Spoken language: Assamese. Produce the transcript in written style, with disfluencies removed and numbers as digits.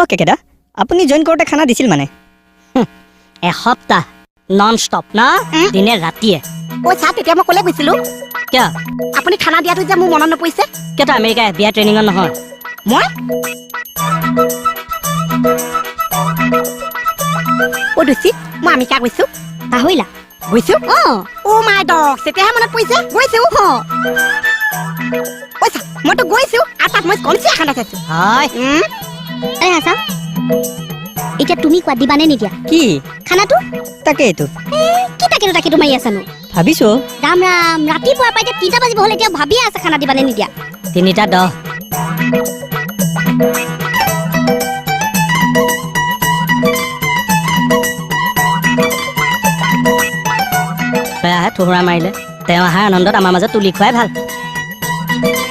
অ'কে কেদা আপুনি জইন কৰোঁতে খানা দিছিল মানে এসপ্তাহ নন ষ্টপ না দিনে ৰাতিয়ে ঐ চা তেতিয়া মই ক'লে গৈছিলোঁ কিয় আপুনি খানা দিয়াটো যে মোৰ মনত নপৰিছে কিয় তই আমেৰিকা FBI ট্ৰেইনিঙত নহয় মই অ' দুচি মই আমেৰিকা গৈছোঁ পাহৰিলা গৈছোঁ অ' মাই ডগ তেতিয়াহে মনত পৰিছে গৈছোঁ ঐ চা মইতো গৈছোঁ আৰু তাত মই কম চিয়া খানা চাইছোঁ হয় এই আছা এতিয়া তুমি কোৱা দিবানে নিদিয়া কি খানাটো তাকেইতো কি তাকেতো মাৰি আছানো ভাবিছোঁ ৰাম ৰাম ৰাতিপুৱাৰ পৰা এতিয়া 3টা বাজিব হ'ল এতিয়া ভাবিয়ে আছে খানা দিবানে নিদিয়া 3:10 থোহৰা মাৰিলে তেওঁ অহাৰ আনন্দত আমাৰ মাজত তুলি খুৱাই ভাল